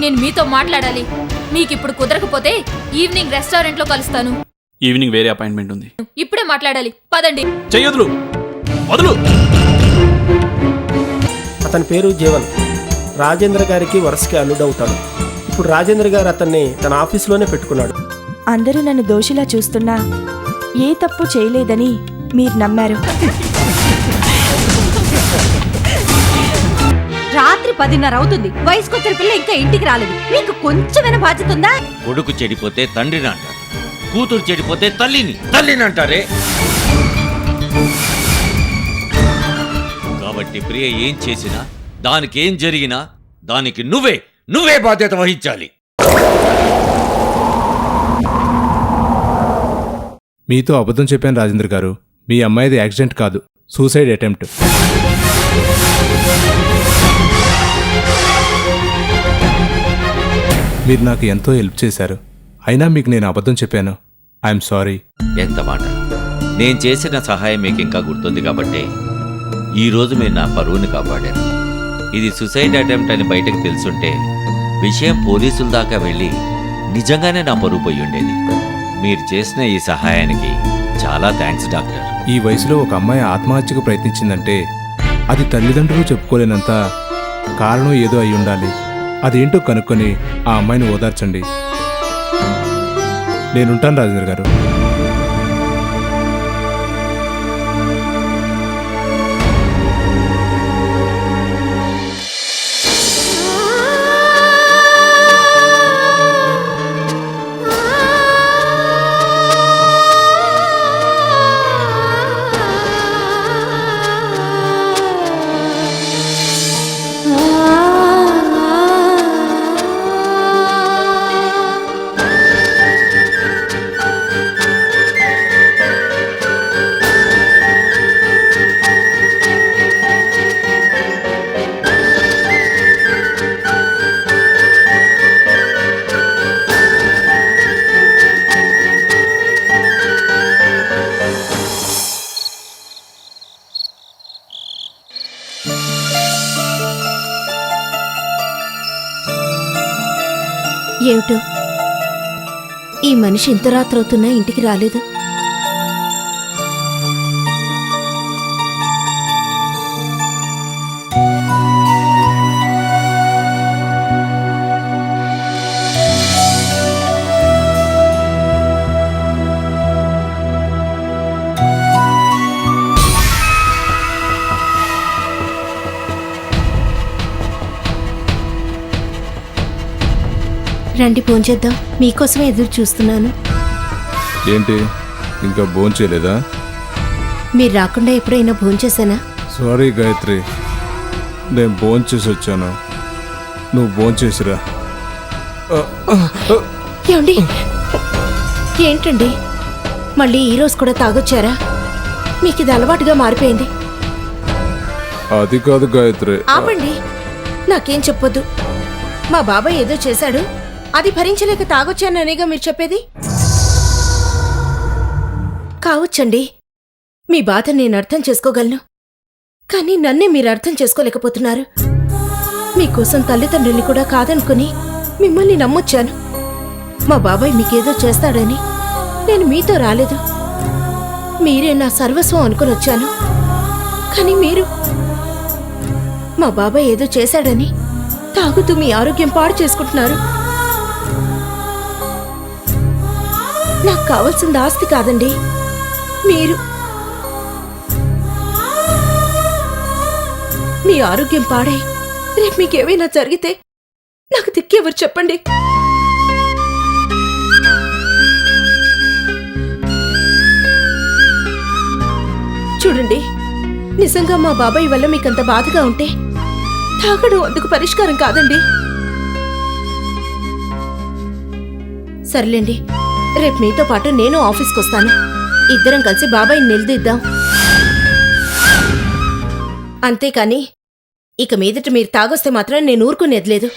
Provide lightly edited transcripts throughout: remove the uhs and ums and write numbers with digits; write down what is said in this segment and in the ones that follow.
నేను మీతో మాట్లాడాలి. మీకిప్పుడు కుదరకపోతే ఈవినింగ్ రెస్టారెంట్లో కలుస్తాను. ఈవినింగ్ వేరే అపాయింట్మెంట్ ఉంది. ఇప్పుడే మాట్లాడాలి, పదండి. చెయ్యొద్దు, వదులు. అతని పేరు జీవన్. రాజేంద్ర గారికి వరుసకి అల్లుడవుతాడు. ఇప్పుడు రాజేంద్ర గారు అతన్ని తన ఆఫీసులోనే పెట్టుకున్నాడు. అందరూ నన్ను దోషిలా చూస్తున్నా ఏ తప్పు చేయలేదని మీరు నమ్మారు. రాత్రి 10:30 అవుతుంది. వయసుకొచ్చిన పిల్ల ఇంకా ఇంటికి రాలేదు. మీకు కొంచెమైనా బాధ్యత ఉందా? కొడుకు చెడిపోతే తండ్రిని అంటారు, కూతురు చెడిపోతే తల్లిని అంటారే. కాబట్టి ప్రియ ఏం చేసినా, దానికి ఏం జరిగినా దానికి నువ్వే బాధ్యత వహించాలి. మీతో అబద్ధం చెప్పాను రాజేంద్ర గారు. మీ అమ్మాయిది యాక్సిడెంట్ కాదు, సూసైడ్ అటెంప్ట్. మీరు నాకు ఎంతో హెల్ప్ చేశారు, అయినా మీకు నేను అబద్ధం చెప్పాను. I'm sorry. ఎంత మాట! నేను చేసిన సహాయం మీకు ఇంకా గుర్తుంది కాబట్టి ఈరోజు మీరు నా పరువుని కాపాడారు. ఇది సూసైడ్ అటెంప్ట్ అని బయటకు తెలుసుంటే విషయం పోలీసుల దాకా వెళ్ళి నిజంగానే నా పరువు పోయి ఉండేది. మీరు చేసిన ఈ సహాయానికి చాలా థ్యాంక్స్ డాక్టర్. ఈ వయసులో ఒక అమ్మాయి ఆత్మహత్యకు ప్రయత్నించిందంటే అది తల్లిదండ్రులు చెప్పుకోలేనంత కారణం ఏదో అయి ఉండాలి. అదేంటో కనుక్కొని ఆ అమ్మాయిని ఓదార్చండి. నేనుంటాను రాజేంద్ర గారు. ఏమిటో ఈ మనిషి ఇంత రాత్రవుతున్నా ఇంటికి రాలేదు. రండి భోంచేద్దాం, మీకోసమే ఎదురు చూస్తున్నాను. ఏంటి ఇంకా భోంచేయలేదా? మీరు రాకుండా ఎప్పుడైనా భోంచేసానా? సారీ గాయత్రి, నేను భోంచేసి వచ్చాను, నువ్వు భోంచేసిరా. ఏమండి, ఏంటండి మళ్ళీ ఈరోజు కూడా తాగొచ్చారా? మీకు ఇది అలవాటుగా మారిపోయింది. అది కాదు గాయత్రి. ఆపండి, నాకేం చెప్పొద్దు. మా బాబాయ్ ఏదో చేశాడు, అది భరించలేక తాగొచ్చాననేగా మీరు చెప్పేది? కావచ్చండి, మీ బాధ నేను అర్థం చేసుకోగలను. కానీ నన్నే మీరు అర్థం చేసుకోలేకపోతున్నారు. మీకోసం తల్లిదండ్రుల్ని కూడా కాదనుకుని మిమ్మల్ని నమ్మొచ్చాను. మా బాబాయ్ మీకేదో చేస్తాడని నేను మీతో రాలేదు. మీరే నా సర్వస్వం అనుకుని వచ్చాను. కానీ మీరు మా బాబాయ్ ఏదో చేశాడని తాగుతూ మీ ఆరోగ్యం పాడు చేసుకుంటున్నారు. నాకు కావాల్సింది ఆస్తి కాదండి, మీరు. మీ ఆరోగ్యం పాడై రేపు మీకేమైనా జరిగితే నాకు దిక్కెవరు చెప్పండి? చూడండి, నిజంగా మా బాబాయ్ వల్ల మీకంత బాధగా ఉంటే తాగడం అందుకు పరిష్కారం కాదండి. సర్లేండి, రేపు మీతో పాటు నేను ఆఫీస్కి వస్తాను. ఇద్దరం కలిసి బాబాయ్ని నిలదీద్దాం. అంతేకాని ఇక మీదట మీరు తాగొస్తే మాత్రం నేను ఊరుకునేది లేదు.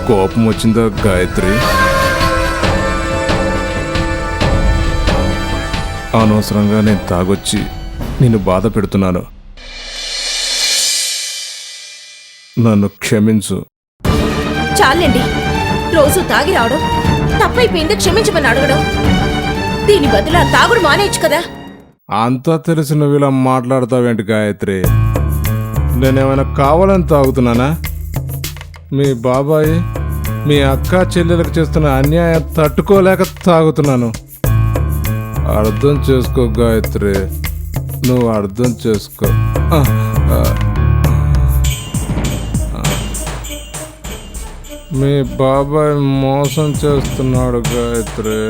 కోపం వచ్చిందా గాయత్రి? అనవసరంగా నేను తాగొచ్చి నిన్ను బాధ పెడుతున్నాను. నన్ను క్షమించు. చాలండి, రోజు తాగి రావడం తప్పైపోయింది, క్షమించమని అడగడం. దీని బదులు ఆ తాగుడు మానేయచ్చు కదా. అంతా తెలిసిన వీళ్ళ మాట్లాడతావేంటి గాయత్రి? నేనేమైనా కావాలని తాగుతున్నానా? మీ బాబాయ్ మీ అక్క చెల్లెలకు చేస్తున్న అన్యాయం తట్టుకోలేక తాగుతున్నాను. అర్థం చేసుకో గాయత్రి, నువ్వు అర్థం చేసుకో. మీ బాబాయ్ మోసం చేస్తున్నాడు గాయత్రి.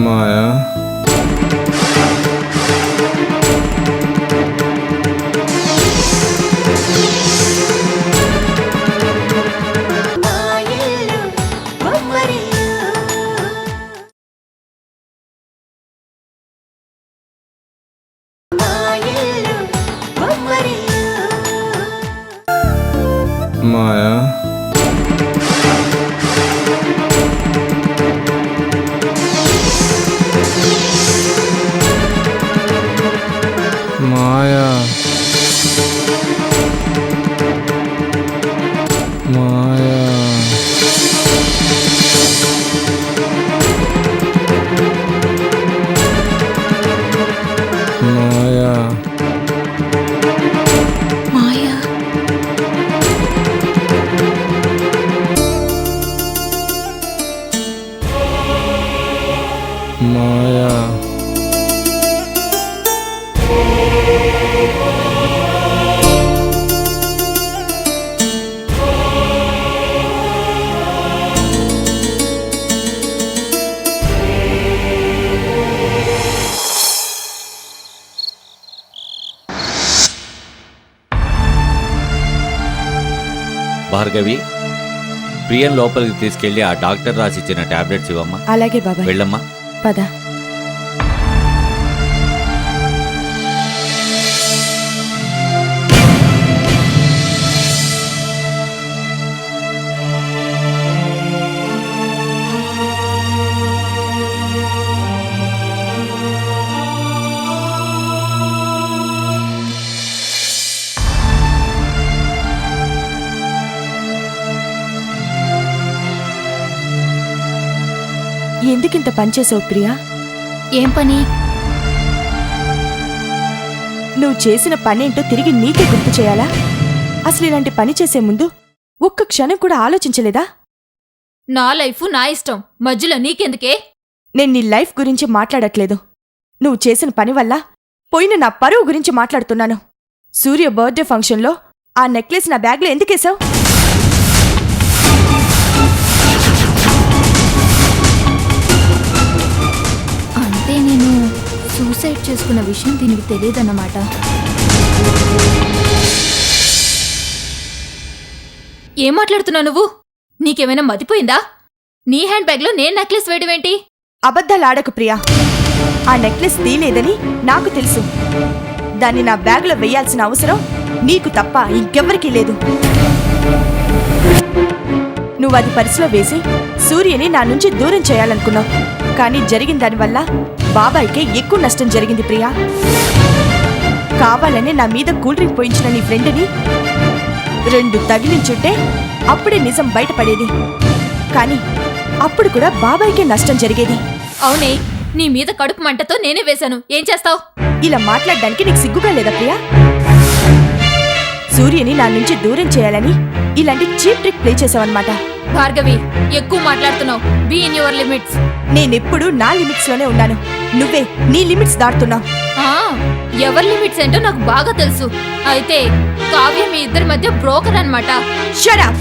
మాయా, మాయా, మాయా, మాయా, మాయా, మాయా, మాయా. భార్గవి, ప్రియం లోపలికి తీసుకెళ్లి ఆ డాక్టర్ రాసిచ్చిన టాబ్లెట్స్ ఇవ్వమ్మా. అలాగే బాబాయ్. వెళ్ళమ్మా. పద. ఎందుకింత పనిచేసావు ప్రియా? ఏం పని? నువ్వు చేసిన పనేంటో తిరిగి నీకే గుర్తు చేయాలా? అసలు ఇలాంటి పని చేసే ముందు ఒక్క క్షణం కూడా ఆలోచించలేదా? నా లైఫ్ నా ఇష్టం, మధ్యలో నీకెందుకే? నేను నీ లైఫ్ గురించి మాట్లాడట్లేదు. నువ్వు చేసిన పని వల్ల పోయిన నా పరువు గురించి మాట్లాడుతున్నాను. సూర్య బర్త్డే ఫంక్షన్లో ఆ నెక్లెస్ నా బ్యాగ్లో ఎందుకేసావు? అంటే నేను సూసైడ్ చేసుకున్న విషయం దీనికి తెలియదన్నమాట. ఏం మాట్లాడుతున్నావు నువ్వు? నీకేమైనా మతిపోయిందా? నీ హ్యాండ్ బ్యాగ్లో నేను నెక్లెస్ వేయడమేంటి? అబద్ధాలాడకు ప్రియా. ఆ నెక్లెస్ తీలేదని నాకు తెలుసు. దాన్ని నా బ్యాగ్లో వెయ్యాల్సిన అవసరం నీకు తప్ప ఇంకెవ్వరికీ లేదు. నువ్వు అది పర్సులో వేసి సూర్యని నా నుంచి దూరం చేయాలనుకున్నావు. కానీ జరిగిన దానివల్ల బాబాయ్కే ఎక్కువ నష్టం జరిగింది ప్రియా. కావాలని నా మీద కూల్ డ్రింక్ పోయించిన నీ ఫ్రెండ్ని 2 తగిలించుంటే అప్పుడే నిజం బయటపడేది. కానీ అప్పుడు కూడా బాబాయ్కే నష్టం జరిగేది. అవునే, నీ మీద కడుపు మంటతో నేనే వేశాను. ఏం చేస్తావు? ఇలా మాట్లాడడానికి నీకు సిగ్గుగా లేదా ప్రియా? సూర్యని నా నుంచి దూరం చేయాలని ఇలాంటి చీప్ ట్రిక్ ప్లే చేసావన్నమాట. భార్గవి, ఎక్కువ మాట్లాడుతున్నావు. Be in your limits. నేనెప్పుడు నా లిమిట్స్ లోనే ఉన్నాను. నువ్వే నీ లిమిట్స్ దాటుతున్నావు. ఎవరి లిమిట్స్ ఏంటో నాకు బాగా తెలుసు. అయితే కావ్య మీ ఇద్దరి మధ్య బ్రోకర్ అన్నమాట. Shut up!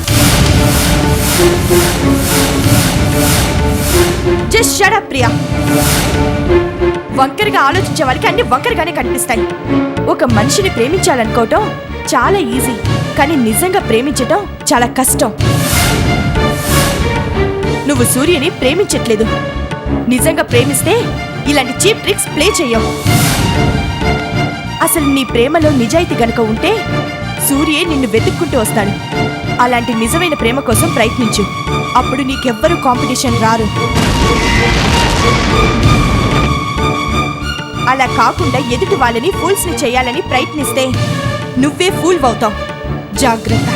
Just shut up, Priya. వంకరగా ఆలోచించే వాళ్ళకి అన్ని వంకరగానే కనిపిస్తాయి. ఒక మనిషిని ప్రేమించాలనుకోవటం చాలా ఈజీ, కానీ నిజంగా ప్రేమించటం చాలా కష్టం. నువ్వు సూర్యని ప్రేమించట్లేదు. నిజంగా ప్రేమిస్తే ఇలాంటి చీప్ ట్రిక్స్ ప్లే చెయ్యవు. అసలు నీ ప్రేమలో నిజాయితీ గనుక ఉంటే సూర్యే నిన్ను వెతుక్కుంటూ వస్తాడు. అలాంటి నిజమైన ప్రేమ కోసం ప్రయత్నించు. అప్పుడు నీకెవ్వరూ కాంపిటీషన్ రారు. అలా కాకుండా ఎదుటి వాళ్ళని ఫూల్స్ని చేయాలని ప్రయత్నిస్తే నువ్వే ఫూల్ అవుతావు. జాగ్రత్త.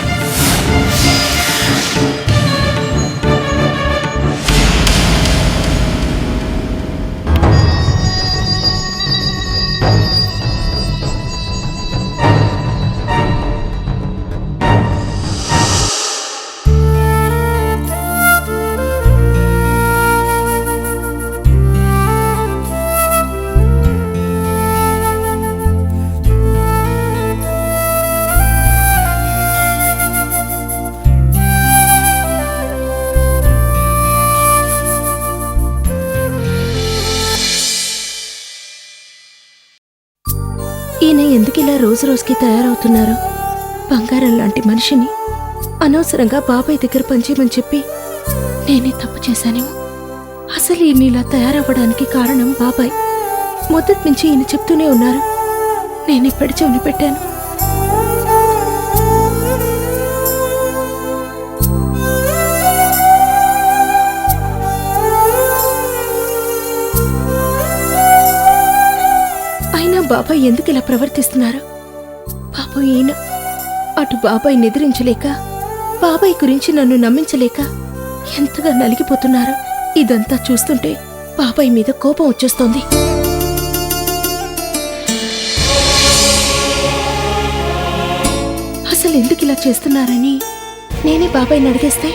ఈయన ఎందుకిలా రోజు రోజుకి తయారవుతున్నారు? బంగారం లాంటి మనిషిని అనవసరంగా బాబాయ్ దగ్గర పనిచేయమని చెప్పి నేనే తప్పు చేశానేమో. అసలు ఈయన ఇలా తయారవ్వడానికి కారణం బాబాయ్. మొదటి నుంచి ఈయన చెప్తూనే ఉన్నారు, నేనే పెడిచెవిని పెట్టాను. అయినా బాబాయ్ ఎందుకు ఇలా ప్రవర్తిస్తున్నారు? పాపం ఈయన అటు బాబాయ్ నిద్రించలేక, బాబాయ్ గురించి నన్ను నమ్మించలేక ఎంతగా నలిగిపోతున్నారు. ఇదంతా చూస్తుంటే బాబాయ్ మీద కోపం వచ్చేస్తోంది. అసలు ఎందుకు ఇలా చేస్తున్నారని నేనే బాబాయ్ని అడిగేస్తే,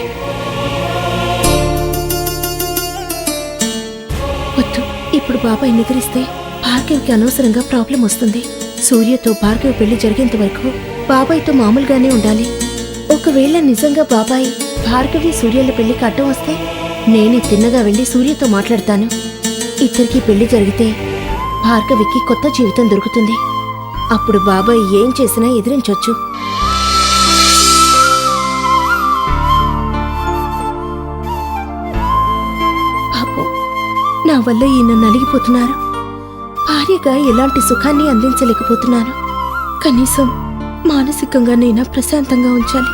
వద్దు, ఇప్పుడు బాబాయ్ నిద్రిస్తే భార్గవికి అనవసరంగా ప్రాబ్లం వస్తుంది. సూర్యతో భార్గవి పెళ్లి జరిగేంత వరకు బాబాయ్తో మామూలుగానే ఉండాలి. ఒకవేళ నిజంగా బాబాయ్ భార్గవి సూర్యుల పెళ్లికి అడ్డం వస్తే నేనే తిన్నగా వెళ్ళి సూర్యతో మాట్లాడతాను. ఇద్దరికీ పెళ్లి జరిగితే భార్గవికి కొత్త జీవితం దొరుకుతుంది. అప్పుడు బాబాయ్ ఏం చేసినా ఎదిరించొచ్చు. పాపం, నా వల్ల ఈయన నలిగిపోతున్నారు. భార్యగా ఎలాంటి సుఖాన్ని అందించలేకపోతున్నాను. కనీసం మానసికంగా నైనా ప్రశాంతంగా ఉంచాలి.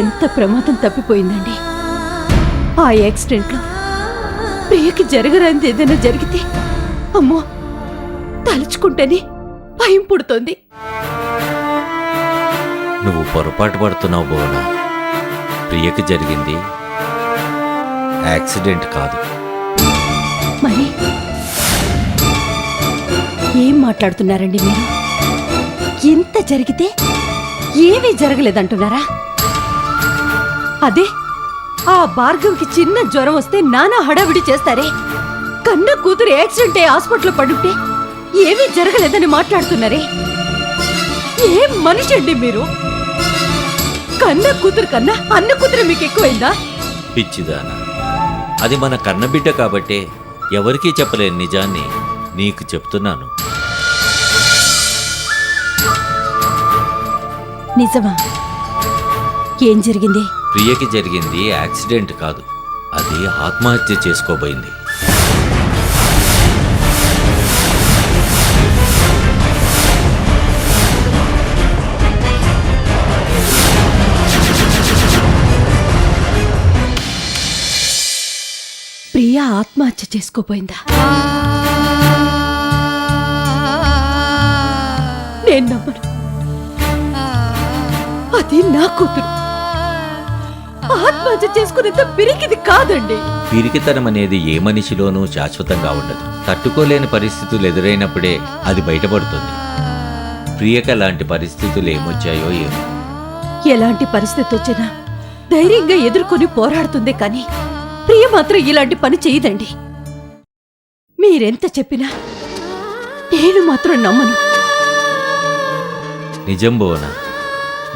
ఎంత ప్రమాదం తప్పిపోయిందండి. ఆ యాక్సిడెంట్లో ప్రియకి జరగరాంది ఏదైనా జరిగితే అమ్మో, తలుచుకుంటేనే భయం పుడుతోంది. నువ్వు పొరపాటు పడుతున్నావు భువన. ప్రియకి జరిగింది యాక్సిడెంట్ కాదు. మరి ఏం మాట్లాడుతున్నారండి మీరు? ఇంత జరిగితే ఏమీ జరగలేదంటున్నారా? అదే ఆ భార్గవికి చిన్న జ్వరం వస్తే నానా హడావిడి చేస్తారే, కన్న కూతురు యాక్సిడెంట్ అయ్యి హాస్పిటల్లో పడుంటే ఏమీ జరగలేదని మాట్లాడుతున్నారే. ఏం మనిషి అండి మీరు? కన్న కూతురు కన్నా అన్న కూతురు మీకు ఎక్కువైందా? పిచ్చిదానా, అది మన కన్నబిడ్డ కాబట్టే ఎవరికీ చెప్పలేని నిజాన్ని నీకు చెప్తున్నాను. నిజమా? ఏం జరిగింది? ప్రియకి జరిగింది యాక్సిడెంట్ కాదు, అది ఆత్మహత్య చేసుకోబోయింది. ప్రియా ఆత్మహత్య చేసుకోపోయిందా? నేను నమ్మను. అది నా కూతురు. ఆత్మహత్య చేసుకునేంత పిరికిది కాదండి. పిరికితనం అనేది ఏ మనిషిలోనూ శాశ్వతంగా ఉండదు. తట్టుకోలేని పరిస్థితులు ఎదురైనప్పుడే అది బయటపడుతుంది. ప్రియక లాంటి పరిస్థితులు ఏమొచ్చాయో ఏమో. ఎలాంటి పరిస్థితి వచ్చినా ధైర్యంగా ఎదుర్కొని పోరాడుతుందే కానీ ప్రియ మాత్రం ఇలాంటి పని చేయదండి. మీరెంత చెప్పినా నేను మాత్రం నమ్మను. నిజం భువన,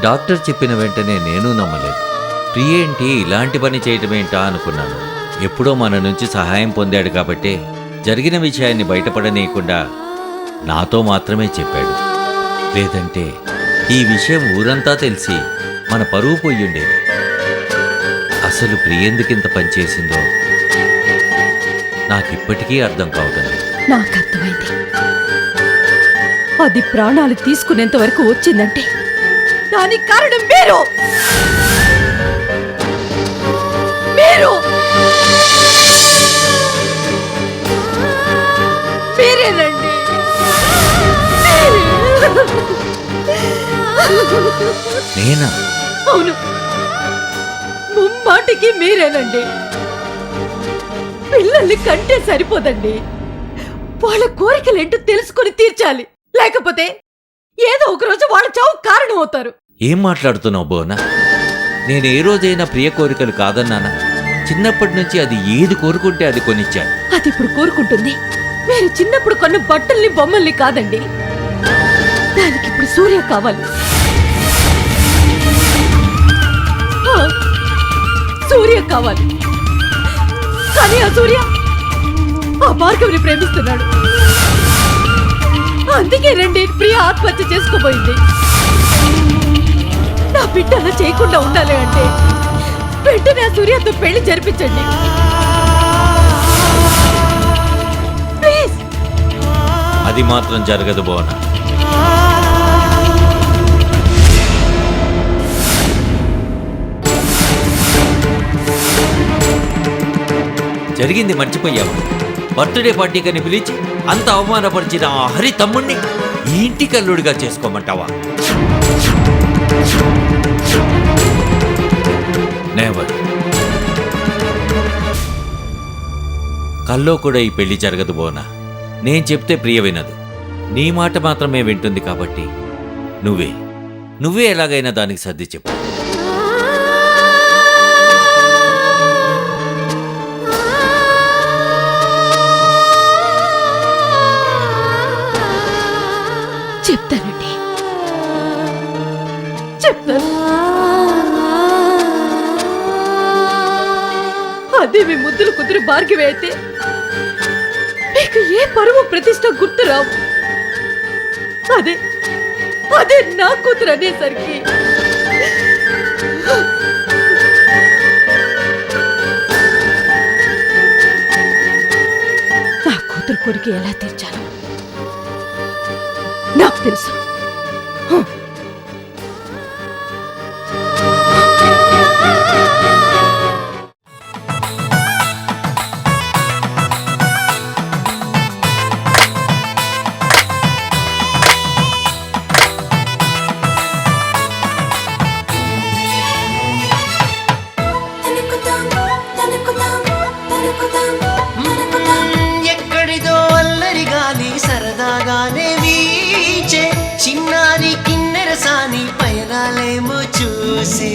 డాక్టర్ చెప్పిన వెంటనే నేను నమ్మలేదు. ప్రియేంటి ఇలాంటి పని చేయటమేంటా అనుకున్నాను. ఎప్పుడో మన నుంచి సహాయం పొందాడు కాబట్టే జరిగిన విషయాన్ని బయటపడనీయకుండా నాతో మాత్రమే చెప్పాడు. లేదంటే ఈ విషయం ఊరంతా తెలిసి మన పరువు పోయుండేది. అసలు ప్రియందుకింత పనిచేసిందో నాకిప్పటికీ అర్థం కావటం లేదు. నాకు అర్థమైంది. అది ప్రాణాలు తీసుకునేంత వరకు వచ్చిందంటే దానికి కారణం మీరు. మీరేనండి. నేనా? అవును, ముమ్మాటికి మీరేనండి. పిల్లల్ని కంటే సరిపోదండి, వాళ్ళ కోరికలేంటో తెలుసుకుని తీర్చాలి. లేకపోతే ఏదో ఒక రోజు వాళ్ళ చావు కారణం అవుతారు. ఏం మాట్లాడుతున్నావు భువన? నేను ఏ రోజైనా ప్రియ కోరికలు కాదన్నానా? చిన్నప్పటి నుంచి అది ఏది కోరుకుంటే అది కొనిచ్చాను. అది ఇప్పుడు కోరుకుంటుంది మీరు చిన్నప్పుడు కొన్న బట్టల్ని బొమ్మల్ని కాదండి. దానికి ఇప్పుడు సూర్య కావాలి. ఆ, సూర్య కావాలి. కానీ ఆ సూర్య ఆ భార్గవిని ప్రేమిస్తున్నాడు. అందుకే రండి ప్రియ ఆత్మహత్య చేసుకోబోయింది. నా బిడ్డ అలా చేయకుండా ఉండాలి అంటే వెంటనే ఆ సూర్యతో పెళ్లి జరిపించండి ప్లీజ్. అది మాత్రం జరగదు భువన. జరిగింది మర్చిపోయావా? బర్త్డే పార్టీకని పిలిచి అంత అవమానపరిచిన ఆ హరి తమ్ముణ్ణి ఈ ఇంటికి అల్లుడిగా చేసుకోమంటావా? నెవర్. కల్లో కూడా ఈ పెళ్లి జరగదు భువన. నేను చెప్తే ప్రియ వినదు, నీ మాట మాత్రమే వింటుంది. కాబట్టి నువ్వే ఎలాగైనా దానికి సర్ది చెప్పు. చెప్తానండి, చెప్తాను. అదే మీ ముద్దులు కుదురు భార్గవి అయితే మీకు ఏ పరువు ప్రతిష్ట గుర్తు రావు. అదే నా కూతురు అనేసరికి నా కూతురు కోరిక ఎలా తీర్చాలో నాకు తెలుసు. ఎక్కడిదో అల్లరి గాలి సరదాగానే వీచే చిన్నారి కిన్నెరసాని పయనాలేమో చూసి